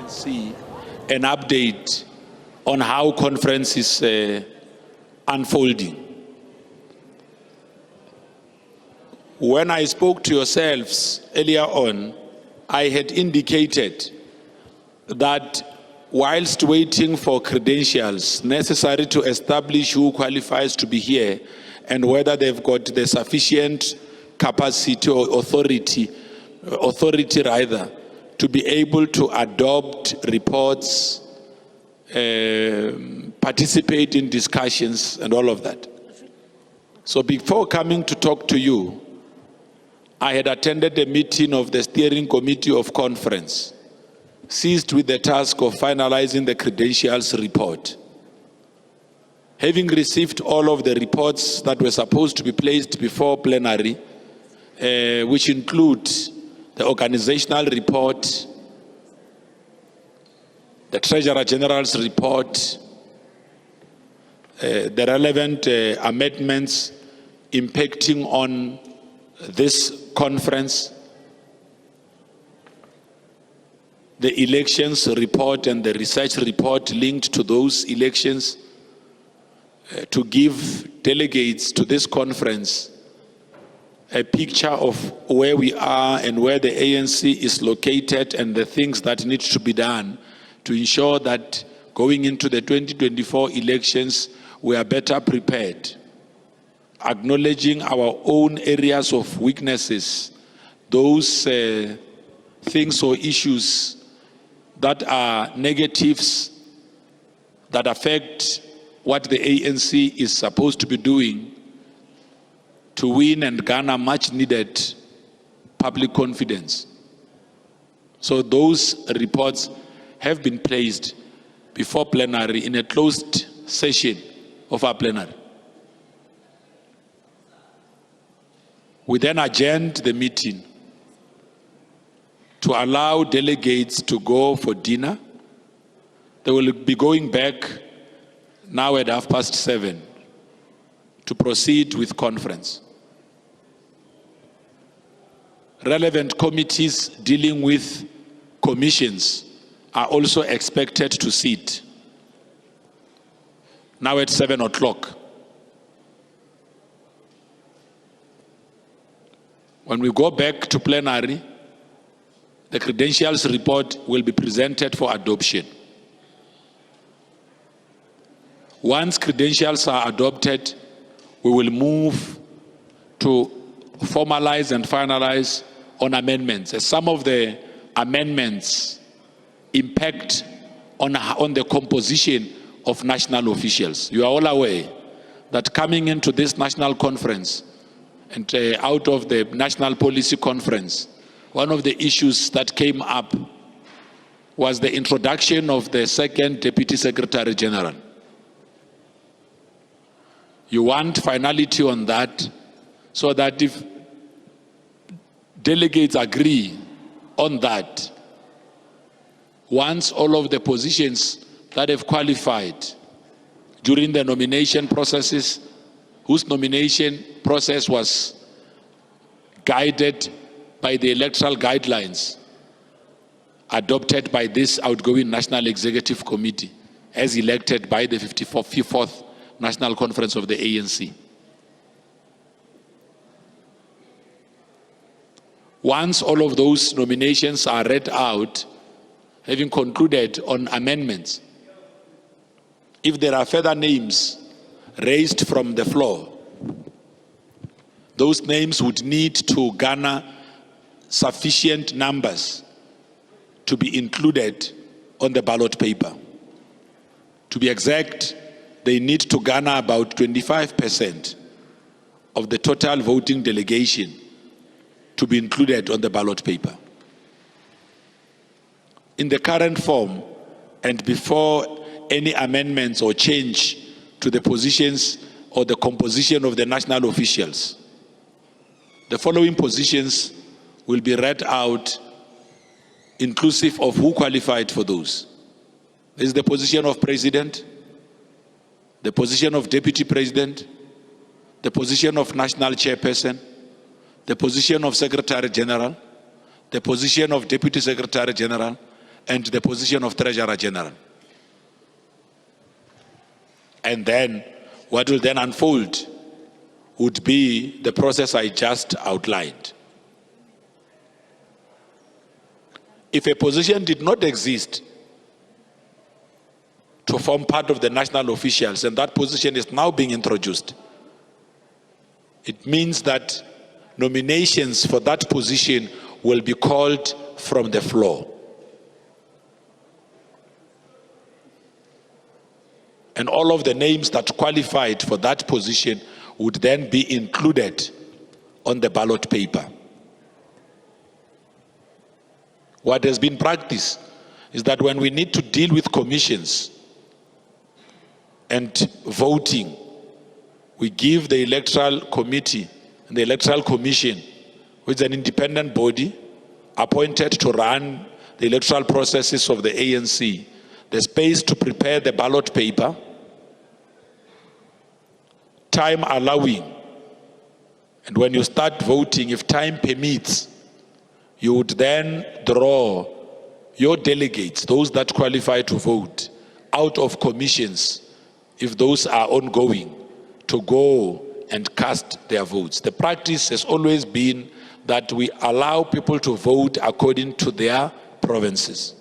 ANC an update on how conference is unfolding. When I spoke to yourselves earlier on, I had indicated that whilst waiting for credentials necessary to establish who qualifies to be here and whether they've got the sufficient capacity or authority to be able to adopt reports, participate in discussions and all of that. So before coming to talk to you, I had attended a meeting of the steering committee of conference, seized with the task of finalizing the credentials report. Having received all of the reports that were supposed to be placed before plenary, which include the organizational report, the Treasurer General's report, the relevant amendments impacting on this conference, the elections report and the research report linked to those elections, to give delegates to this conference a picture of where we are and where the ANC is located and the things that need to be done to ensure that going into the 2024 elections, we are better prepared, acknowledging our own areas of weaknesses, those things or issues that are negatives that affect what the ANC is supposed to be doing to win and garner much needed public confidence. So those reports have been placed before plenary in a closed session of our plenary. We then adjourned the meeting to allow delegates to go for dinner. They will be going back now at 7:30 to proceed with conference. Relevant committees dealing with commissions are also expected to sit now at 7 o'clock. When we go back to plenary, the credentials report will be presented for adoption. Once credentials are adopted, we will move to formalize and finalize on amendments. As some of the amendments impact on the composition of national officials. You are all aware that coming into this national conference and out of the national policy conference, one of the issues that came up was the introduction of the second Deputy Secretary General. You want finality on that so that if delegates agree on that, once all of the positions that have qualified during the nomination processes, whose nomination process was guided by the electoral guidelines adopted by this outgoing National Executive Committee as elected by the 54th National Conference of the ANC. Once all of those nominations are read out, having concluded on amendments, if there are further names raised from the floor, those names would need to garner sufficient numbers to be included on the ballot paper. To be exact, they need to garner about 25% of the total voting delegation to be included on the ballot paper. In the current form, and before any amendments or change to the positions or the composition of the national officials, the following positions will be read out, inclusive of who qualified for those. There is the position of President, the position of Deputy President, the position of National Chairperson, the position of Secretary General, the position of Deputy Secretary General, and the position of Treasurer General. And then what will then unfold would be the process I just outlined. If a position did not exist to form part of the national officials, and that position is now being introduced, it means that nominations for that position will be called from the floor. And all of the names that qualified for that position would then be included on the ballot paper. What has been practiced is that when we need to deal with commissions and voting, we give the Electoral Committee and the Electoral Commission, which is an independent body appointed to run the electoral processes of the ANC, the space to prepare the ballot paper, time allowing. And when you start voting, if time permits, you would then draw your delegates, those that qualify to vote, out of commissions, if those are ongoing, to go and cast their votes. The practice has always been that we allow people to vote according to their provinces.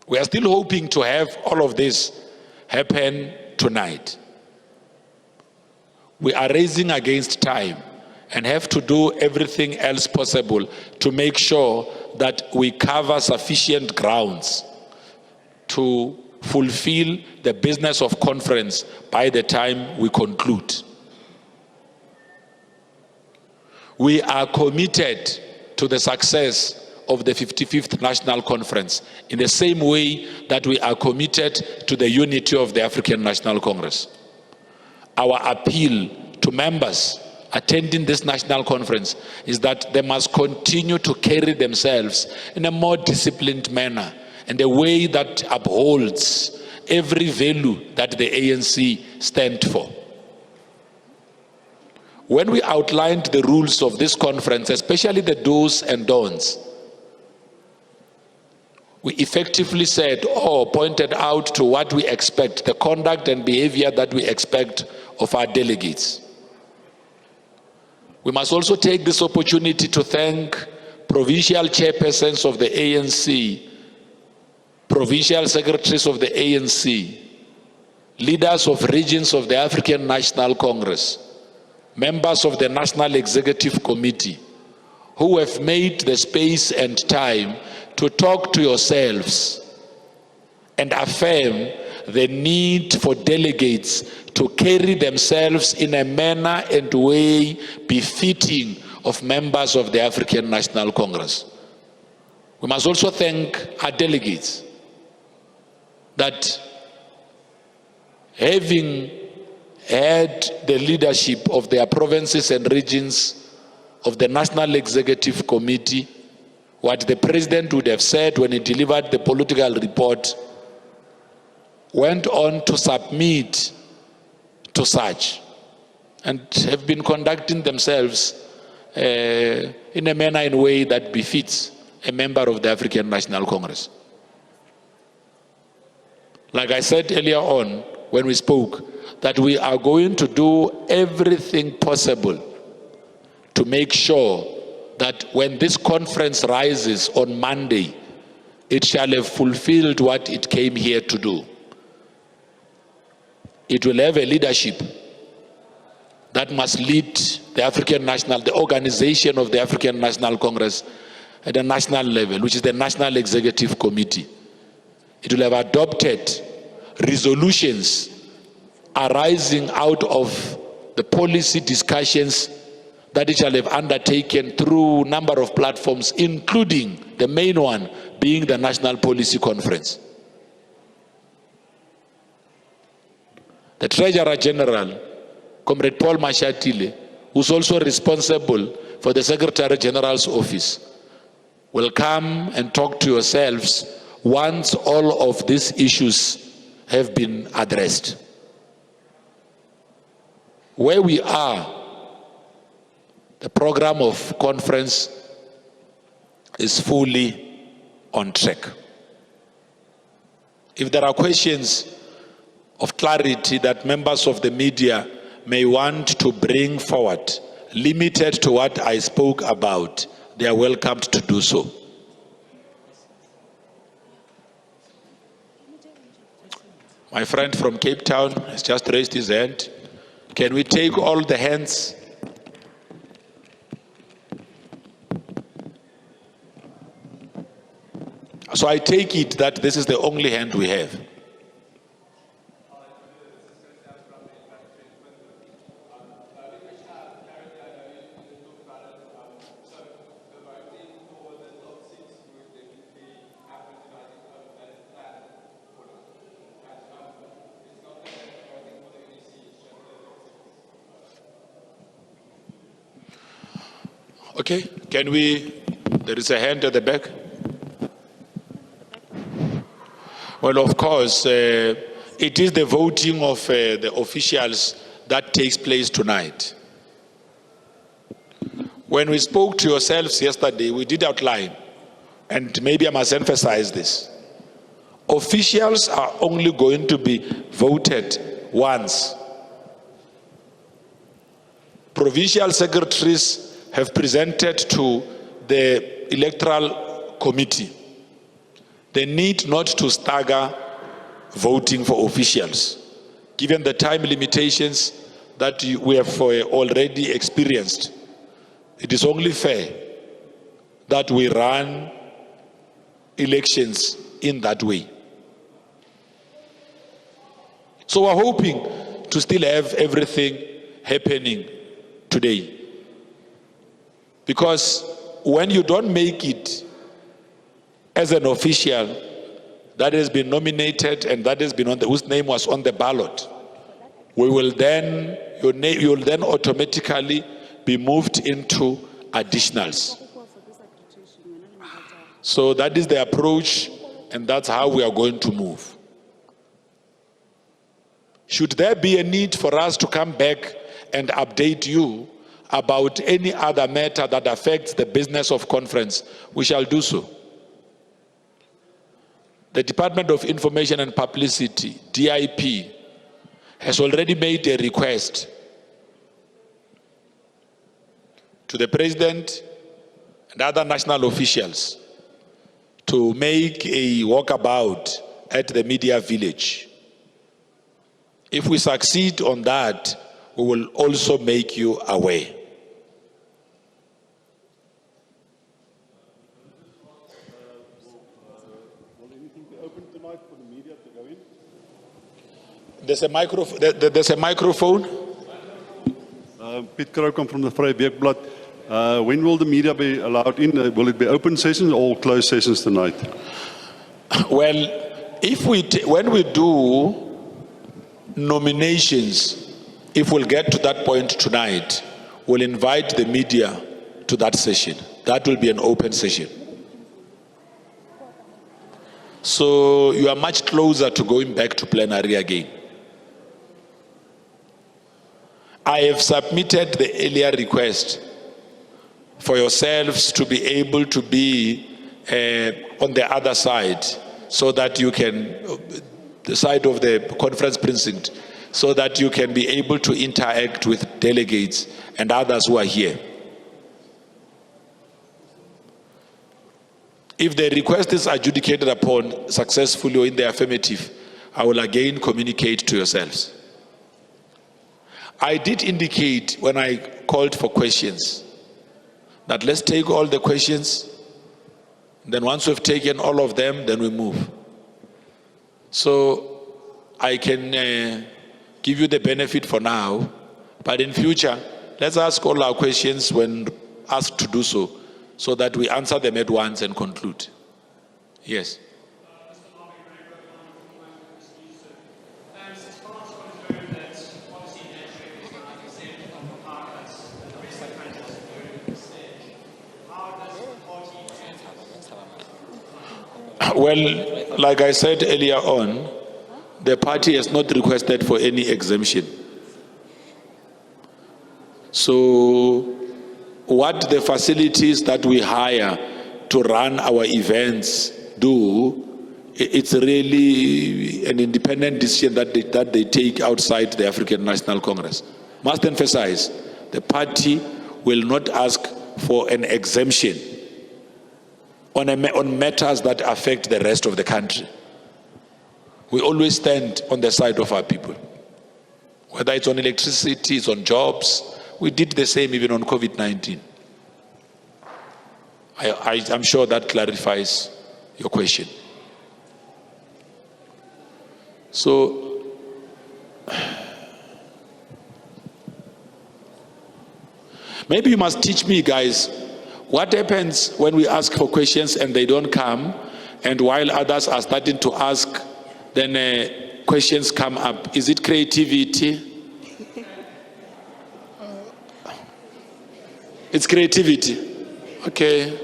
We are still hoping to have all of this happen tonight. We are racing against time and have to do everything else possible to make sure that we cover sufficient grounds to fulfill the business of conference by the time we conclude. We are committed to the success of the 55th National Conference in the same way that we are committed to the unity of the African National Congress. Our appeal to members attending this national conference is that they must continue to carry themselves in a more disciplined manner and a way that upholds every value that the ANC stands for. When we outlined the rules of this conference, especially the do's and don'ts, we effectively said or pointed out to what we expect, the conduct and behavior that we expect of our delegates. We must also take this opportunity to thank provincial chairpersons of the ANC, provincial secretaries of the ANC, leaders of regions of the African National Congress, members of the National Executive Committee, who have made the space and time to talk to yourselves and affirm the need for delegates to carry themselves in a manner and way befitting of members of the African National Congress. We must also thank our delegates that, having had the leadership of their provinces and regions of the National Executive Committee, what the president would have said when he delivered the political report, went on to submit to such and have been conducting themselves in a manner and way that befits a member of the African National Congress. Like I said earlier on when we spoke, that we are going to do everything possible to make sure that when this conference rises on Monday, it shall have fulfilled what it came here to do. It will have a leadership that must lead the organization of the African National Congress at the national level, which is the National Executive Committee. It will have adopted resolutions arising out of the policy discussions that it shall have undertaken through a number of platforms, including the main one being the National Policy Conference. The Treasurer General, Comrade Pule Mabe, who's also responsible for the Secretary General's office, will come and talk to yourselves once all of these issues have been addressed. Where we are, The program of conference is fully on track. If there are questions of clarity that members of the media may want to bring forward, limited to what I spoke about, they are welcome to do so. My friend from Cape Town has just raised his hand. Can we take all the hands? So I take it that this is the only hand we have. Okay, can we, there is a hand at the back. Well, of course, it is the voting of the officials that takes place tonight. When we spoke to yourselves yesterday, we did outline, and maybe I must emphasize this. Officials are only going to be voted once. Provincial secretaries have presented to the electoral committee the need not to stagger voting for officials. Given the time limitations that we have already experienced, it is only fair that we run elections in that way. So we're hoping to still have everything happening today. Because when you don't make it as an official that has been nominated and that has been on whose name was on the ballot, we will then, you will then automatically be moved into additionals. So that is the approach, and that's how we are going to move. Should there be a need for us to come back and update you about any other matter that affects the business of conference, we shall do so. The Department of Information and Publicity, DIP, has already made a request to the President and other national officials to make a walkabout at the media village. If we succeed on that, we will also make you aware. There's a microphone. There's a microphone. Piet Kroukamp from the Vrye Weekblad. When will the media be allowed in? Will it be open sessions or closed sessions tonight? Well, when we do nominations, if we'll get to that point tonight, we'll invite the media to that session. That will be an open session. So you are much closer to going back to plenary again. I have submitted the earlier request for yourselves to be able to be on the other side, so that you can, the side of the conference precinct, so that you can be able to interact with delegates and others who are here. If the request is adjudicated upon successfully or in the affirmative, I will again communicate to yourselves. I did indicate when I called for questions that let's take all the questions, then once we've taken all of them, then we move. So I can give you the benefit for now, but in future, let's ask all our questions when asked to do so, so that we answer them at once and conclude. Yes. Well, like I said earlier on, the party has not requested for any exemption. So what the facilities that we hire to run our events do, it's really an independent decision that they take outside the African National Congress. Must emphasize, the party will not ask for an exemption on matters that affect the rest of the country. We always stand on the side of our people. Whether it's on electricity, it's on jobs. We did the same even on COVID-19. I'm sure that clarifies your question. So, maybe you must teach me, guys, what happens when we ask for questions and they don't come, and while others are starting to ask, then questions come up. Is it creativity? It's creativity. Okay.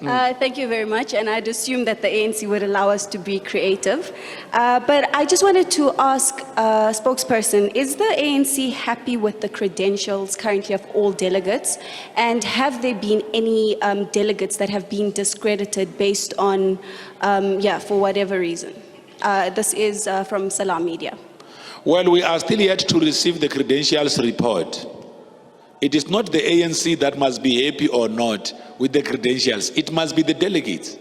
Thank you very much, and I'd assume that the ANC would allow us to be creative. But I just wanted to ask, spokesperson, is the ANC happy with the credentials currently of all delegates? And have there been any delegates that have been discredited based on, for whatever reason? This is from Salam Media. Well, we are still yet to receive the credentials report. It is not the ANC that must be happy or not with the credentials. It must be the delegates.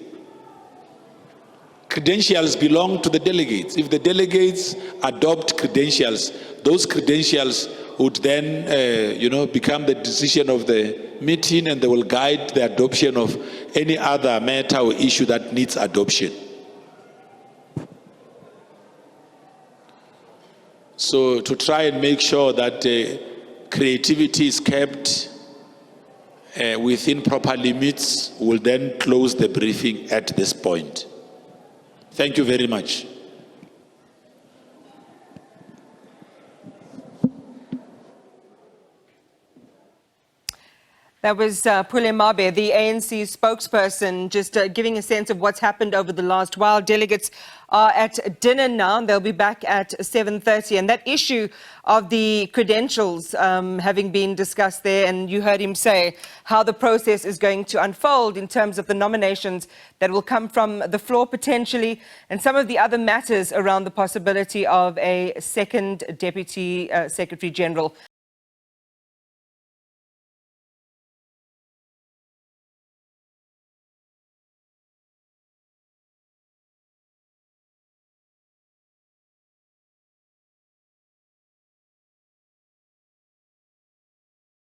Credentials belong to the delegates. If the delegates adopt credentials, those credentials would then, become the decision of the meeting, and they will guide the adoption of any other matter or issue that needs adoption. So to try and make sure that creativity is kept within proper limits, will then close the briefing at this point. Thank you very much. That was Pule Mabe, the ANC spokesperson, just giving a sense of what's happened over the last while. Delegates are at dinner now. They'll be back at 7:30. And that issue of the credentials having been discussed there, and you heard him say how the process is going to unfold in terms of the nominations that will come from the floor potentially, and some of the other matters around the possibility of a second Deputy Secretary General